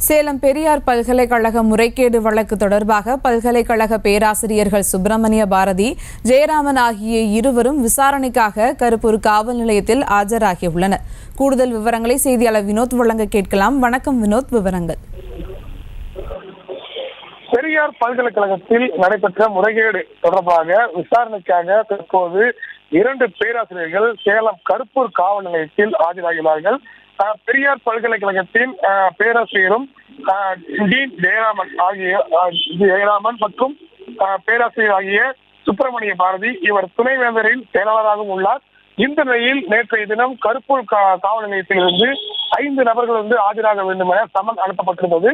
சேலம் பெரியார் பல்கலைக்கழக முறைகேடு வழக்கு தொடர்பாக பல்கலைக்கழக பேராசிரியர்கள் சுப்பிரமணிய பாரதி, ஜெயராமன் ஆகிய இருவரும் விசாரணைக்காக கருப்பூர் காவல் நிலையத்தில் ஆஜராகியுள்ளனர். கூடுதல் விவரங்களை செய்தியாளர் வினோத் வழங்க கேட்கலாம். வணக்கம் வினோத், விவரங்கள். பெரியார் பல்கலைக்கழகத்தில் நடைபெற்ற முறைகேடு தொடர்பாக விசாரணைக்காக தற்போது 2 பேராசிரியர்கள் சேலம் கருப்பூர் காவல் நிலையத்தில் ஆஜராகிறார்கள். பெரியார் பல்கலைக்கழகத்தின் பேராசிரியரும் டீன் ஜெயராமன் மற்றும் பேராசிரியர் ஆகிய சுப்பிரமணிய பாரதி இவர் துணைவேந்தரின் செயலாளராகவும் உள்ளார். இந்த நிலையில் நேற்றைய தினம் கருப்பூர் காவல் நிலையத்திலிருந்து 5 நபர்கள் ஆஜராக வேண்டும் என சமன் அனுப்பப்பட்டிருந்தது.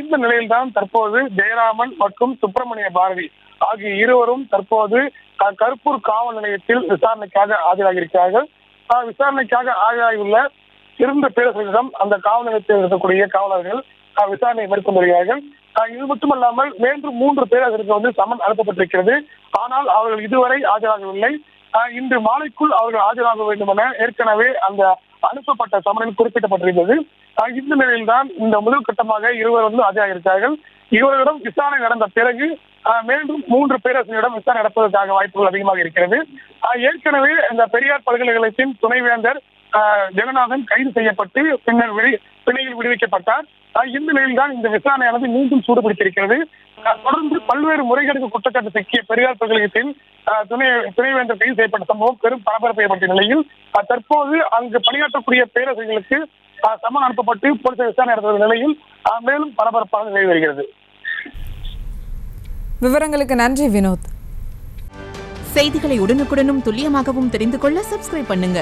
இந்த நிலையில்தான் தற்போது ஜெயராமன் மற்றும் சுப்பிரமணிய பாரதி ஆகிய இருவரும் தற்போது கருப்பூர் காவல் நிலையத்தில் விசாரணைக்காக ஆஜராகியிருக்கிறார்கள். விசாரணைக்காக ஆஜராகியுள்ள 2 பேராசிரியர்களிடம் அந்த காவல் நிலையத்தில் இருக்கக்கூடிய காவலர்கள் விசாரணை மேற்கொண்டு வருகிறார்கள். இது மட்டுமல்லாமல் மேலும் 3 பேராசிரியர்கள் சமன் அனுப்பப்பட்டிருக்கிறது. ஆனால் அவர்கள் இதுவரை ஆஜராகவில்லை. இன்று மாலைக்குள் அவர்கள் ஆஜராக வேண்டும் என ஏற்கனவே அந்த அனுப்பப்பட்ட சமனில் குறிப்பிடப்பட்டிருந்தது. இந்த நிலையில்தான் இந்த முதல் கட்டமாக இருவர் ஆஜராகியிருக்கிறார்கள். இவர்களிடம் விசாரணை நடந்த பிறகு மேலும் 3 பேராசிரியரிடம் விசாரணை நடப்பதற்காக வாய்ப்புகள் அதிகமாக இருக்கிறது. ஏற்கனவே இந்த பெரியார் பல்கலைக்கழகத்தின் துணைவேந்தர் ஜெகநாதன் கைது செய்யப்பட்டு பின்னர் பிணையில் விடுவிக்கப்பட்டார். இந்த நிலையில்தான் இந்த விசாரணையானது மீண்டும் சூடுபிடித்திருக்கிறது. தொடர்ந்து பல்வேறு முறைகேடுகள் குற்றச்சாட்டு சிக்கிய பெரியார் பல்கலைக்கழகத்தின் துணைவேந்தர் கைது செய்யப்பட்ட சம்பவம் பெரும் பரபரப்பு ஏற்பட்ட நிலையில் தற்போது அங்கு பணியாற்றக்கூடிய பேராசிரியர்களுக்கு சமன் அனுப்பப்பட்டு போலீசார் விசாரணை நடத்தும் நிலையில் மேலும் பரபரப்பாக நிலவி வருகிறது. விவரங்களுக்கு நன்றி வினோத். செய்திகளை உடனுக்குடனும் துல்லியமாகவும் தெரிந்து கொள்ள சப்ஸ்கிரைப் பண்ணுங்க.